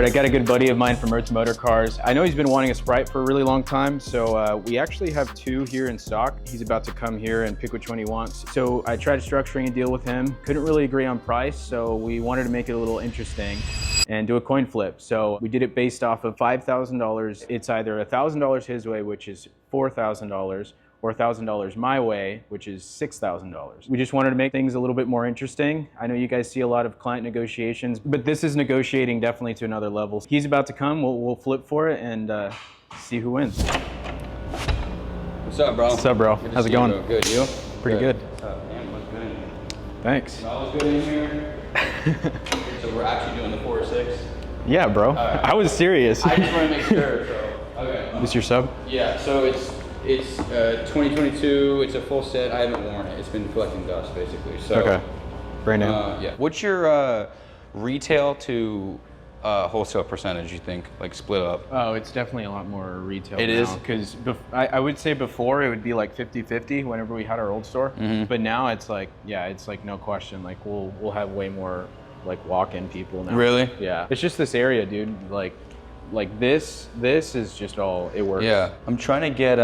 right, I got a good buddy of mine from Earth's Motor Cars. I know he's been wanting a Sprite for a really long time, so we actually have two here in stock. He's about to come here and pick which one he wants. So I tried structuring a deal with him. Couldn't really agree on price, so we wanted to make it a little interesting and do a coin flip. So we did it based off of $5,000. It's either $1,000 his way, which is $4,000, or $1,000 my way, which is $6,000. We just wanted to make things a little bit more interesting. I know you guys see a lot of client negotiations, but this is negotiating definitely to another level. He's about to come, we'll flip for it and see who wins. What's up, bro? What's up, bro? How's it going? Good, you? Pretty good. What's up, man? What's good? Thanks. All good in here? So we're actually doing the 4 or 6? Yeah, bro. Right. I was serious. I just want to make sure, so. Okay. This your sub? Yeah, so it's 2022, it's a full set. I haven't worn it. It's been collecting dust, basically. So, okay. Brand new. Yeah. What's your retail to wholesale percentage, you think, like split up? Oh, it's definitely a lot more retail It now. is? Because I would say before it would be like 50-50 whenever we had our old store. Mm-hmm. But now it's like, yeah, it's like no question. Like we'll have way more like walk-in people now. Really? Yeah. It's just this area, dude. Like this is just all, it works. Yeah. I'm trying to get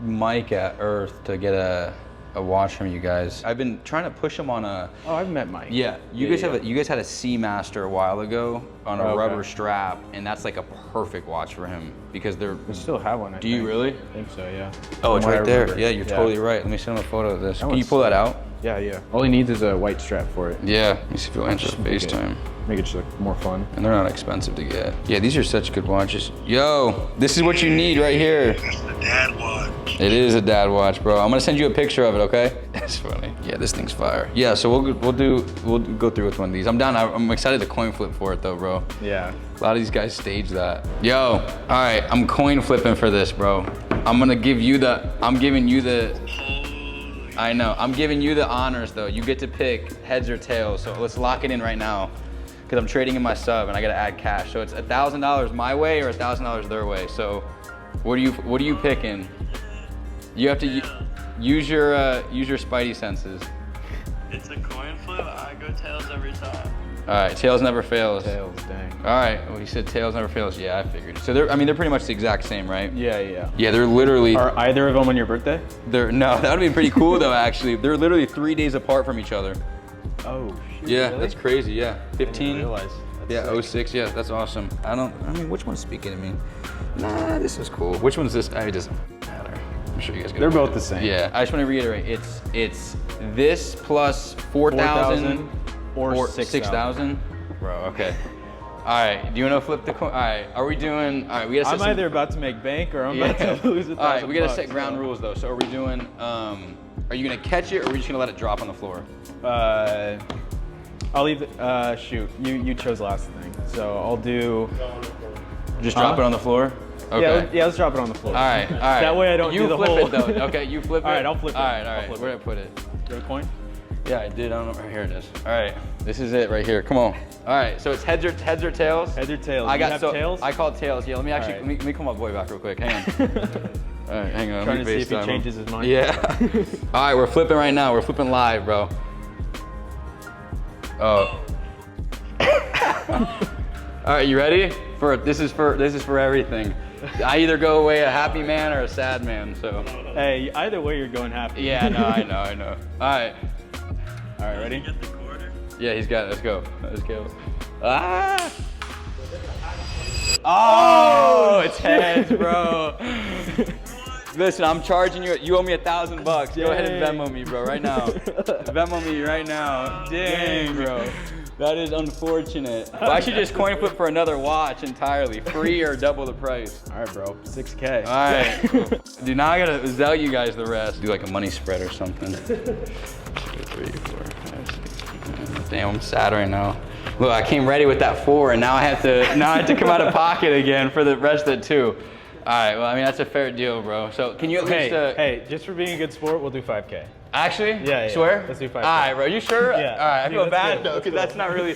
Mike at Earth to get a watch from you guys. I've been trying to push him on a. Oh, I've met Mike. Yeah, you guys had a Seamaster a while ago on a rubber strap, and that's like a perfect watch for him because they're. We still have one. Do you really? I think so, yeah. Oh, it's From what right I there. remember. Yeah, you're totally right. Let me send him a photo of this. That Can you one's pull that out? Yeah, yeah. All he needs is a white strap for it. Yeah. Let me see if he'll answer FaceTime. Make it just look more fun. And they're not expensive to get. Yeah, these are such good watches. Yo, this is what you need right here. That's the dad watch. It is a dad watch, bro. I'm gonna send you a picture of it, okay? That's funny. Yeah, this thing's fire. Yeah, so we'll go through with one of these. I'm down. I'm excited to coin flip for it though, bro. Yeah. A lot of these guys stage that. Yo, all right, I'm coin flipping for this, bro. I'm giving you the honors though. You get to pick heads or tails. So let's lock it in right now. Cause I'm trading in my sub and I gotta add cash. So it's $1,000 my way or $1,000 their way. So what are you picking? You have to use your spidey senses. It's a coin flip. I go tails every time. All right, tails never fails. Tails, dang. All right, well, you said tails never fails. Yeah, I figured. So they're pretty much the exact same, right? Yeah, yeah. Yeah, they're literally. Are either of them on your birthday? No, that would be pretty cool though. Actually, they're literally 3 days apart from each other. Oh, shoot. Yeah, really? that's crazy. Yeah, 15. I didn't realize. That's Yeah, sick. 06. Yeah, that's awesome. I mean, which one's speaking to me? Nah, this is cool. Which one's this? It doesn't matter. I'm sure you guys get it. They're both the same. Yeah, I just want to reiterate. It's this plus 4,000 or 6,000. Bro, okay. All right, do you want to flip the coin? All right, are we doing, all right, we gotta set I'm either about to make bank or I'm about to lose $1,000. All right, we gotta set ground rules though. So are we doing, are you gonna catch it or are we just gonna let it drop on the floor? I'll leave the, shoot, you chose last thing. So I'll do. Just drop it on the floor? Okay. Yeah, let's drop it on the floor. All right. That way I don't do the flip whole. it though. Okay, you flip it. All right, I'll flip it. All right. I'll flip Where'd it. I put it? Do you have a coin? Yeah, I did. I don't know. Right here it is. All right. This is it right here. Come on. All right. So it's heads or tails? Heads or tails? I got you have tails? I called tails. Yeah. Let me actually All right. let me call my boy back real quick. Hang on. All right. Hang on. Trying Let to me see if he FaceTime him. changes his mind. Yeah. All right. We're flipping right now. We're flipping live, bro. Oh. All right. You ready? This is for everything. I either go away a happy man or a sad man. So. Hey, either way you're going happy. Yeah. No. I know. All right. All right, ready? Get the quarter. Yeah, he's got it. Let's go. Let's go. Ah! Oh, it's heads, bro. Listen, I'm charging you. You owe me $1,000. Go ahead and Venmo me, bro, right now. Venmo me right now. Dang, bro. That is unfortunate. Well, I should just coin flip for another watch entirely, free or double the price. All right, bro. 6K. All right. Dude, now I gotta sell you guys the rest. Do like a money spread or something. 2, 3, 4, 5, 6. Damn, I'm sad right now. Look, I came ready with that 4, and now I have to come out of pocket again for the rest of the 2. All right, well, I mean, that's a fair deal, bro. So can you at least... Hey, just for being a good sport, we'll do 5K. Actually? Yeah. Swear? Let's do 5K. All right, bro. You sure? Yeah. All right, I feel Let's bad go. though, because that's not really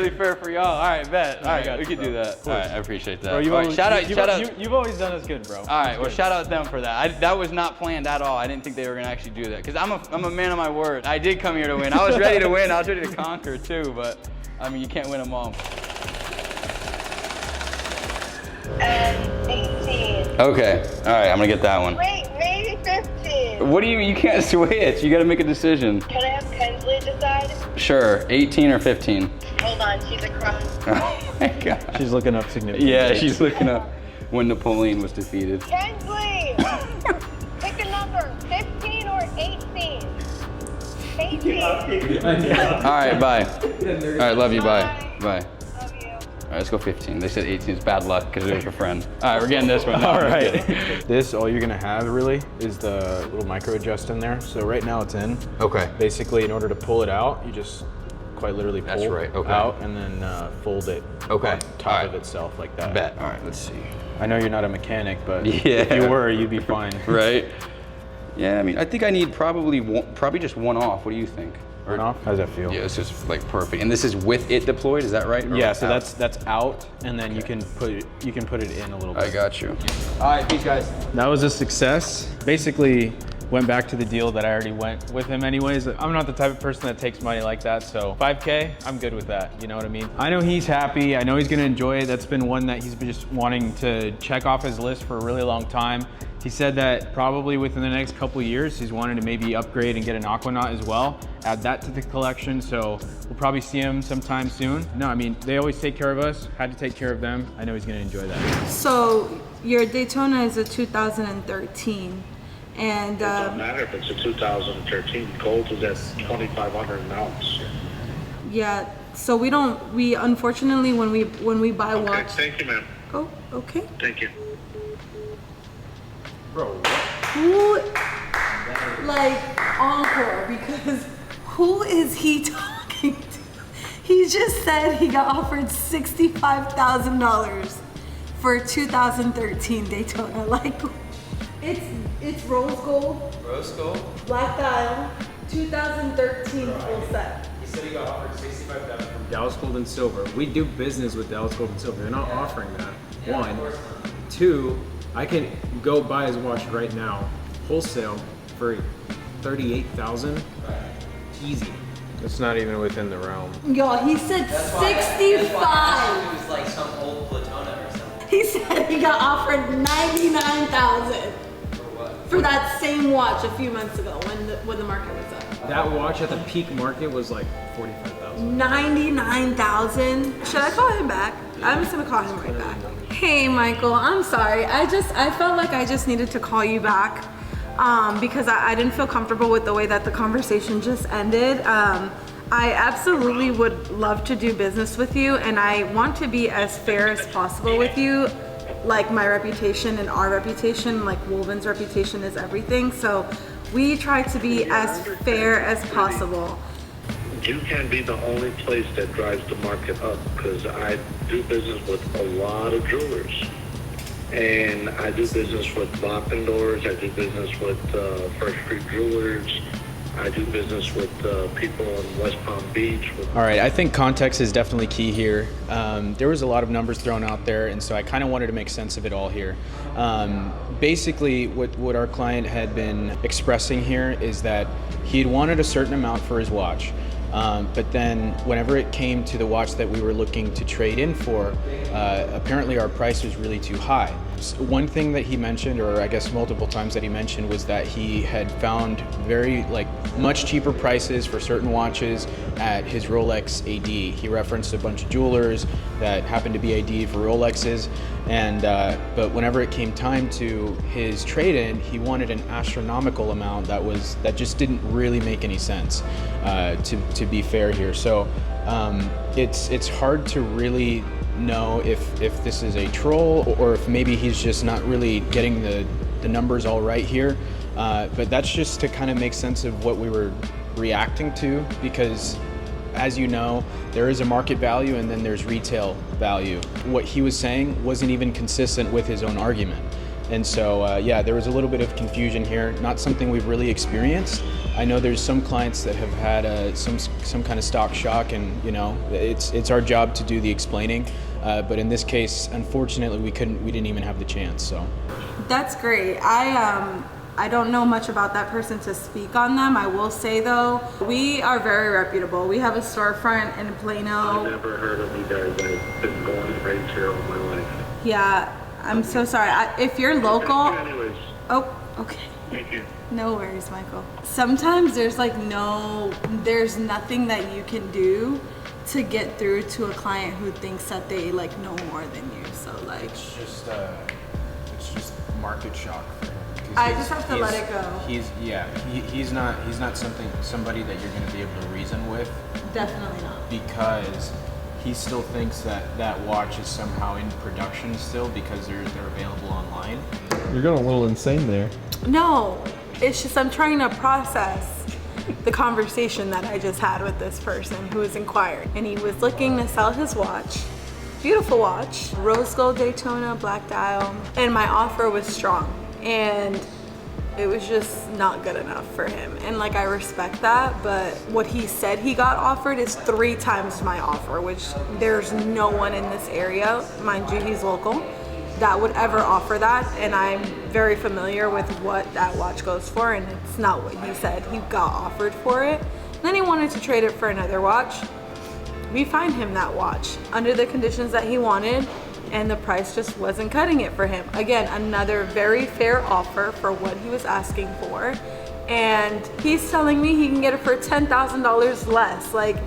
fair for y'all. All right, bet. All right, got we you, can do bro. that. All right, I appreciate that. Bro, All right, shout out. You've always done us good, bro. All right, well, shout out them for that. That was not planned at all. I didn't think they were gonna actually do that, because I'm a man of my word. I did come here to win. I was ready to win. I was ready to conquer too, but I mean, you can't win them all. Okay, all right, I'm gonna get that one. Wait, maybe 15. What do you can't switch. You gotta make a decision. Can I have Kensley decide? Sure, 18 or 15. Hold on, she's across. Oh my God. She's looking up significant. Yeah, dates. she's looking up when Napoleon was defeated. Kensley! Pick a number, 15 or 18? 18. All right, bye. All right, love you, bye. Bye. Love you. All right, let's go 15. They said 18 is bad luck because it was your friend. All right, we're getting this one. No, All I'm right. kidding. This, all you're gonna have really is the little micro adjust in there. So right now it's in. Okay. Basically, in order to pull it out, you just quite literally pull That's right, okay. out and then fold it Okay. on top All right. of itself like that. Bet. All right, let's see. I know you're not a mechanic, but Yeah. if you were, you'd be fine. Right? Yeah, I mean, I think I need probably just one off. What do you think? Turn off? How does that feel? Yeah, this is like perfect. And this is with it deployed, is that right? Or Yeah, like so out? that's out, and then you can put it in a little bit. I got you. All right, peace, guys. That was a success. Basically, went back to the deal that I already went with him anyways. I'm not the type of person that takes money like that, so 5K, I'm good with that, you know what I mean? I know he's happy, I know he's gonna enjoy it. That's been one that he's been just wanting to check off his list for a really long time. He said that probably within the next couple of years, he's wanting to maybe upgrade and get an Aquanaut as well, add that to the collection, so we'll probably see him sometime soon. No, I mean, they always take care of us, had to take care of them. I know he's gonna enjoy that. So your Daytona is a 2013, and It don't matter if it's a 2013. Gold is at 2,500 an ounce. yeah. So we unfortunately when we buy Okay, watch. thank you, ma'am. Oh, okay. Thank you. Bro, what? Who, like, encore, because who is he talking to? He just said he got offered $65,000 for a 2013 Daytona. Like, it's rose gold, black dial, 2013 full set. He said he got offered $65,000 from Dallas Gold and Silver. We do business with Dallas Gold and Silver. They're not offering that. One. Two, I can go buy his watch right now, wholesale, for $38,000. Easy. It's not even within the realm. Yo, he said 65. It was like some old Platona or something. He said he got offered $99,000 for that same watch a few months ago when the market was up. That watch at the peak market was like $45,000. 99,000. Should I call him back? I'm just gonna call him right back. Hey, Michael, I'm sorry. I felt like I just needed to call you back because I didn't feel comfortable with the way that the conversation just ended. I absolutely would love to do business with you, and I want to be as fair as possible with you. Like my reputation and our reputation, like WOLVYN's reputation is everything. So we try to be as fair as possible. You can be the only place that drives the market up because I do business with a lot of jewelers. And I do business with Lock-and Doors, I do business with First Street Jewelers, I do business with people in West Palm Beach. All right, I think context is definitely key here. There was a lot of numbers thrown out there, and so I kind of wanted to make sense of it all here. Basically, what our client had been expressing here is that he had wanted a certain amount for his watch. But then whenever it came to the watch that we were looking to trade in for, apparently our price was really too high. One thing that he mentioned, or I guess multiple times that he mentioned, was that he had found very much cheaper prices for certain watches at his Rolex AD. He referenced a bunch of jewelers that happened to be AD for Rolexes, and but whenever it came time to his trade-in, he wanted an astronomical amount that just didn't really make any sense. To be fair here, so it's hard to really know if this is a troll or if maybe he's just not really getting the numbers all right here. But that's just to kind of make sense of what we were reacting to, because as you know, there is a market value and then there's retail value. What he was saying wasn't even consistent with his own argument. And so, yeah, there was a little bit of confusion here, not something we've really experienced. I know there's some clients that have had some kind of stock shock, and you know, it's our job to do the explaining. But in this case, unfortunately, we didn't even have the chance. So That's great. I don't know much about that person to speak on them. I will say though, we are very reputable. We have a storefront in Plano. I've never heard of you guys. I've been going retail all my life. Yeah, I'm so sorry. If you're local, Anyways, oh, okay. thank you. No worries, Michael. Sometimes there's there's nothing that you can do to get through to a client who thinks that they like know more than you. So like, It's just market shock for him. 'Cause I just have to let it go. He's not somebody that you're gonna be able to reason with, Definitely not. because he still thinks that watch is somehow in production still because they're available online. You're going a little insane there. No, it's just I'm trying to process the conversation that I just had with this person who was inquired, and he was looking to sell his watch. Beautiful watch, rose gold Daytona, black dial, and my offer was strong, and it was just not good enough for him. And like, I respect that, but what he said he got offered is 3 times my offer, which there's no one in this area, mind you, he's local, that would ever offer that. And I'm very familiar with what that watch goes for, and it's not what he said. He got offered for it. Then he wanted to trade it for another watch. We find him that watch under the conditions that he wanted, and the price just wasn't cutting it for him. Again, another very fair offer for what he was asking for. And he's telling me he can get it for $10,000 less. Like,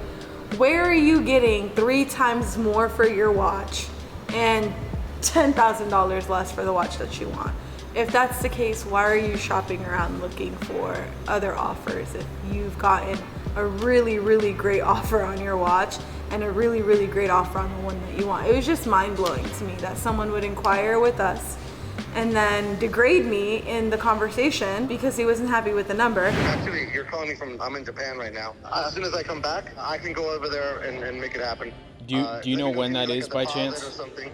where are you getting 3 times more for your watch and $10,000 less for the watch that you want? If that's the case, why are you shopping around looking for other offers if you've gotten a really, really great offer on your watch and a really, really great offer on the one that you want? It was just mind-blowing to me that someone would inquire with us and then degrade me in the conversation because he wasn't happy with the number. Actually, you're calling me from, I'm in Japan right now. As soon as I come back, I can go over there and make it happen. Do you know when that is by chance? Or something.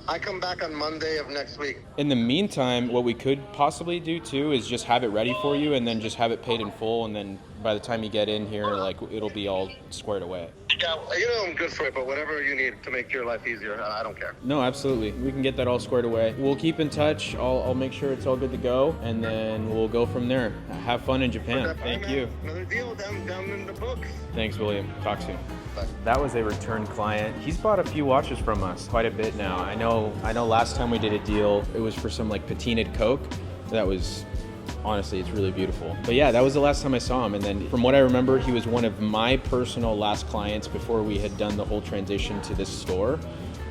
I come back on Monday of next week. In the meantime, what we could possibly do too is just have it ready for you and then just have it paid in full, and then by the time you get in here, like, it'll be all squared away. Yeah, I'm good for it, but whatever you need to make your life easier, I don't care. No, absolutely. We can get that all squared away. We'll keep in touch. I'll make sure it's all good to go, and then we'll go from there. Have fun in Japan. Thank you. Another deal down in the books. Thanks, William. Talk soon. Bye. That was a return client. He's bought a few watches from us, quite a bit now. I know last time we did a deal, it was for some like patinaed Coke. That was, honestly, it's really beautiful. But yeah, that was the last time I saw him. And then from what I remember, he was one of my personal last clients before we had done the whole transition to this store.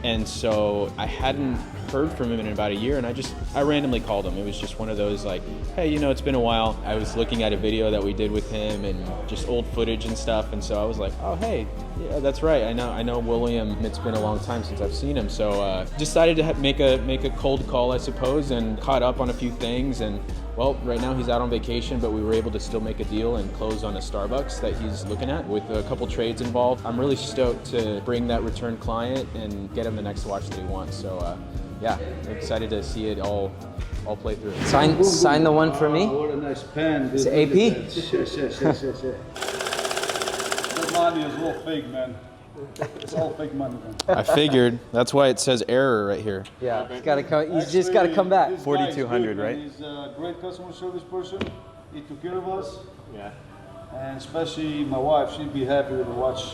And so I hadn't heard from him in about a year, and I randomly called him. It was just one of those like, hey, it's been a while. I was looking at a video that we did with him and just old footage and stuff, and so I was like, oh, hey, yeah, that's right. I know William. It's been a long time since I've seen him, so decided to make a cold call, I suppose, and caught up on a few things. And well, right now he's out on vacation, but we were able to still make a deal and close on a Starbucks that he's looking at with a couple trades involved. I'm really stoked to bring that return client and get him the next watch that he wants. So yeah, I'm excited to see it all play through. Sign the one for me. What a nice pen. It's AP? Yes. That money is all fake, man. It's all fake money, man. I figured. That's why it says error right here. Yeah, he's just got to come back. This guy is 4200, good, right? man. He's a great customer service person. He took care of us. Yeah. And especially my wife, she'd be happy with the watch.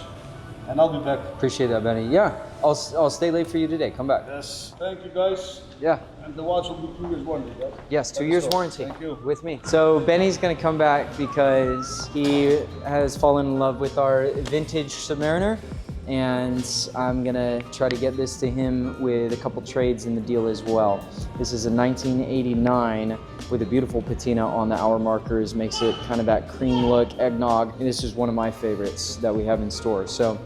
And I'll be back. Appreciate that, Benny. Yeah, I'll stay late for you today. Come back. Yes. Thank you, guys. Yeah. And the watch will be 2 years warranty, right? Yes, 2 years warranty. Thank you. With me. So Benny's gonna come back because he has fallen in love with our vintage Submariner, and I'm gonna try to get this to him with a couple trades in the deal as well. This is a 1989 with a beautiful patina on the hour markers, makes it kind of that cream look, eggnog, and this is one of my favorites that we have in store. So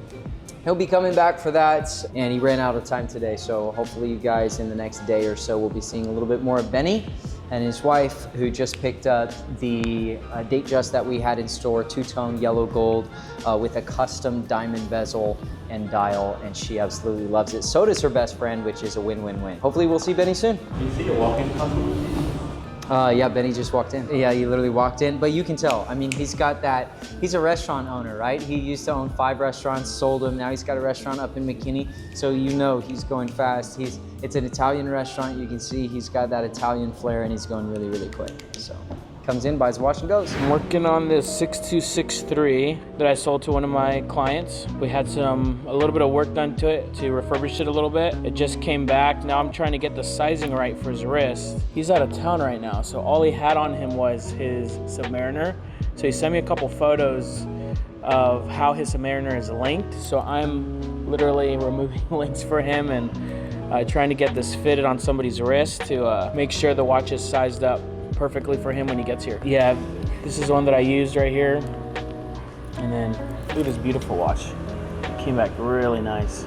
he'll be coming back for that, and he ran out of time today, so hopefully you guys in the next day or so will be seeing a little bit more of Benny and his wife, who just picked up the Datejust that we had in store, two-tone yellow gold with a custom diamond bezel and dial, and she absolutely loves it. So does her best friend, which is a win-win-win. Hopefully we'll see Benny soon. Do you see a walk-in customer? Yeah, Benny just walked in. Yeah, he literally walked in, but you can tell. I mean, he's got that, he's a restaurant owner, right? He used to own 5 restaurants, sold them. Now he's got a restaurant up in McKinney. So he's going fast. It's an Italian restaurant. You can see he's got that Italian flair, and he's going really, really quick. So comes in, buys a watch, and goes. I'm working on this 6263 that I sold to one of my clients. We had a little bit of work done to it to refurbish it a little bit. It just came back. Now I'm trying to get the sizing right for his wrist. He's out of town right now, so all he had on him was his Submariner. So he sent me a couple photos of how his Submariner is linked. So I'm literally removing links for him and trying to get this fitted on somebody's wrist to make sure the watch is sized up perfectly for him when he gets here. Yeah, this is the one that I used right here. And then look at this beautiful watch. It came back really nice.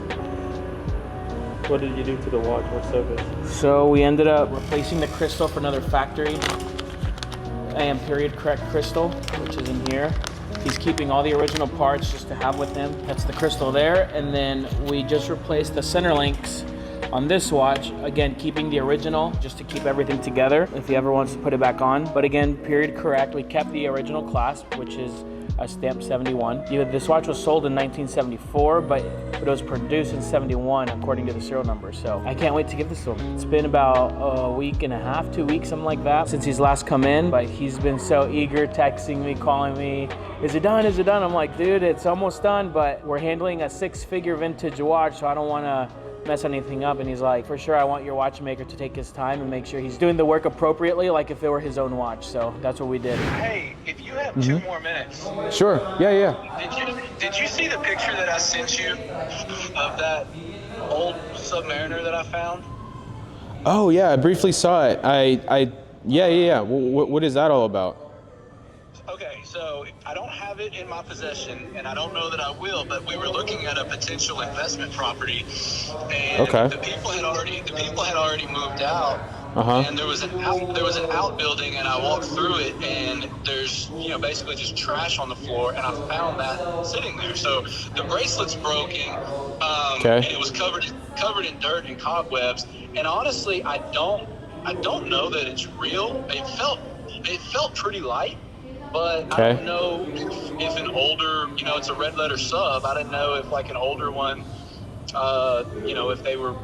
What did you do to the watch? What service? So we ended up replacing the crystal for another factory AM period correct crystal, which is in here. He's keeping all the original parts just to have with him. That's the crystal there. And then we just replaced the center links on this watch, again, keeping the original just to keep everything together if he ever wants to put it back on. But again, period correct. We kept the original clasp, which is a stamp 71. This watch was sold in 1974, but it was produced in 71 according to the serial number. So I can't wait to give this to him. It's been about a week and a half, 2 weeks, something like that, since he's last come in. But he's been so eager, texting me, calling me, is it done, is it done? I'm like, dude, it's almost done, but we're handling a 6-figure vintage watch, so I don't want to mess anything up. And he's like, for sure, I want your watchmaker to take his time and make sure he's doing the work appropriately, like if it were his own watch. So that's what we did. Hey, if you have 2 more minutes. Sure. Yeah. Did you see the picture that I sent you of that old Submariner that I found? Oh yeah, I briefly saw it. Yeah. What is that all about? Okay, so I don't have it in my possession, and I don't know that I will. But we were looking at a potential investment property, and the people had already moved out. And there was an outbuilding, and I walked through it, and there's basically just trash on the floor, and I found that sitting there. So the bracelet's broken, and it was covered in dirt and cobwebs. And honestly, I don't know that it's real. It felt pretty light. But I don't know if an older, it's a red letter sub. I didn't know if like an older one, if they were,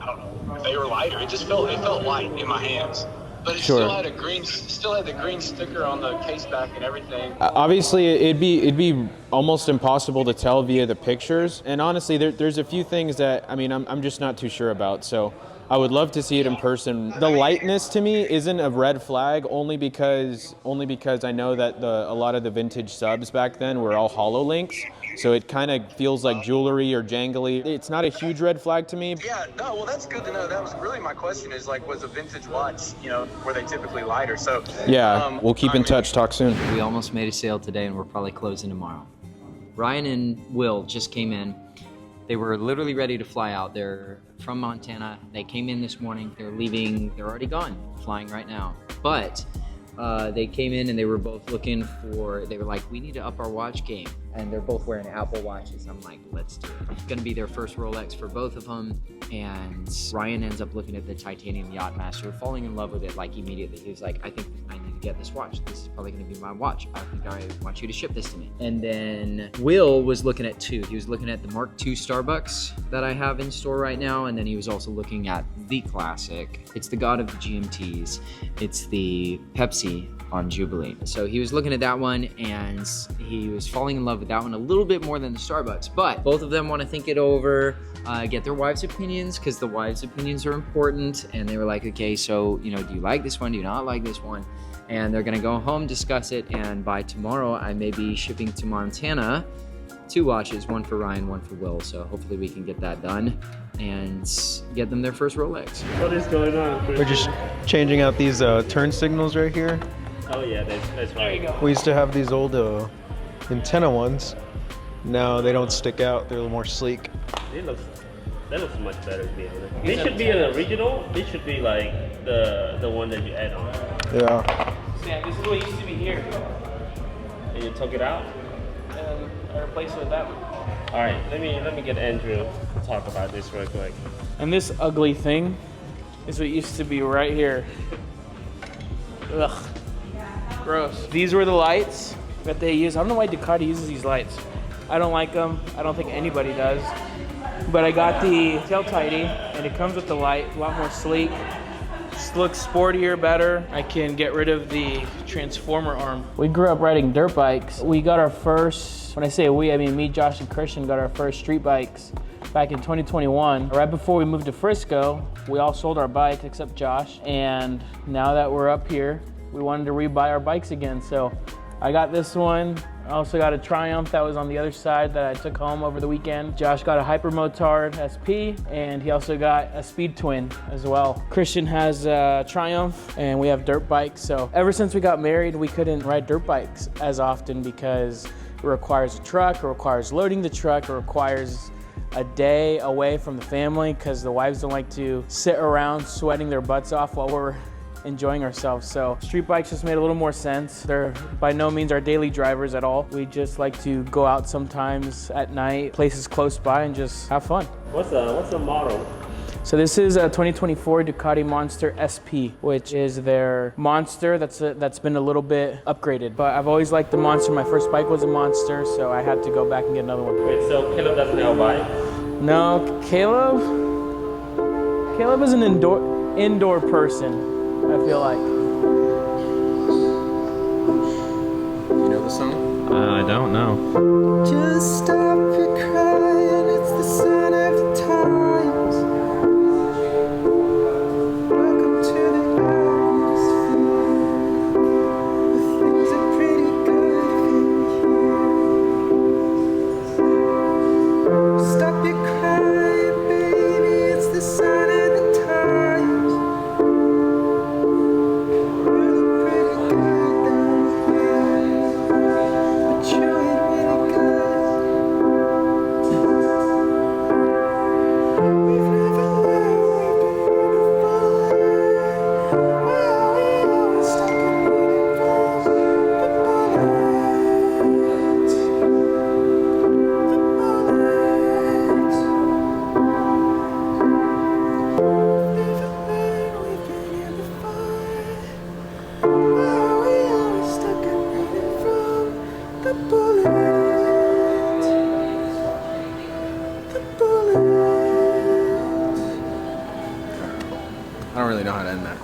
I don't know, if they were lighter. It felt light in my hands. But it still had the green sticker on the case back and everything. Obviously, it'd be almost impossible to tell via the pictures. And honestly, there's a few things that I'm just not too sure about. So I would love to see it in person. The lightness to me isn't a red flag, only because I know that a lot of the vintage subs back then were all hollow links. So it kind of feels like jewelry or jangly. It's not a huge red flag to me. Yeah, no, well, that's good to know. That was really my question is like, was a vintage watch, were they typically lighter? So yeah, we'll keep in touch. Talk soon. We almost made a sale today, and we're probably closing tomorrow. Ryan and Will just came in. They were literally ready to fly out. They're from Montana. They came in this morning. They're leaving. They're already gone, flying right now. But they came in and they were both looking for, they were like, we need to up our watch game. And they're both wearing Apple watches. I'm like, let's do it. It's gonna be their first Rolex for both of them. And Ryan ends up looking at the titanium Yachtmaster, falling in love with it like immediately. He was like, I think I need to get this watch. This is probably gonna be my watch. I think I want you to ship this to me. And then Will was looking at two. He was looking at the Mark II Starbucks that I have in store right now. And then he was also looking at the classic. It's the God of the GMTs. It's the Pepsi on Jubilee. So he was looking at that one and he was falling in love with that one a little bit more than the Starbucks, but both of them want to think it over, get their wives' opinions, because the wives' opinions are important. And they were like, okay, so, do you like this one? Do you not like this one? And they're gonna go home, discuss it, and by tomorrow I may be shipping to Montana 2 watches, one for Ryan, one for Will. So hopefully we can get that done and get them their first Rolex. What is going on, Chris? We're just changing out these turn signals right here. Oh yeah, that's right. There you go. We used to have these old antenna ones. Now they don't stick out. They're a little more sleek. That looks much better, to be honest. They should be an original. They should be like the one that you add on. Yeah. Sam, this is what used to be here. And you took it out? And I replaced it with that one. All right, let me get Andrew to talk about this real quick. And this ugly thing is what used to be right here. Ugh. Gross. These were the lights that they use. I don't know why Ducati uses these lights. I don't like them. I don't think anybody does. But I got the tail tidy, and it comes with the light, a lot more sleek. This looks sportier, better. I can get rid of the transformer arm. We grew up riding dirt bikes. We got our first, when I say we, I mean me, Josh, and Christian got our first street bikes back in 2021. Right before we moved to Frisco, we all sold our bikes except Josh. And now that we're up here, we wanted to rebuy our bikes again. So I got this one. I also got a Triumph that was on the other side that I took home over the weekend. Josh got a Hypermotard SP, and he also got a Speed Twin as well. Christian has a Triumph, and we have dirt bikes. So ever since we got married, we couldn't ride dirt bikes as often because it requires a truck, it requires loading the truck, it requires a day away from the family because the wives don't like to sit around sweating their butts off while we're enjoying ourselves. So street bikes just made a little more sense. They're by no means our daily drivers at all. We just like to go out sometimes at night, places close by, and just have fun. What's the model? So this is a 2024 Ducati Monster SP, which is their Monster that's been a little bit upgraded. But I've always liked the Monster. My first bike was a Monster, so I had to go back and get another one. Wait, so Caleb doesn't have a bike? No, Caleb is an indoor person, I feel like. You know the song? I don't know. Just stop your crying, it's the sign of the times. Welcome to the atmosphere. The things are pretty good here. Stop your crying, baby, it's the sign of the times. Really pretty good down here, but you ain't really good. We've never learned, we've been here before. Why are we always stuck in reading from the bullets? The bullets. We've never learned, we've been here before. Why are we always stuck in reading from the bullets? The bullets. I don't really know how to end that.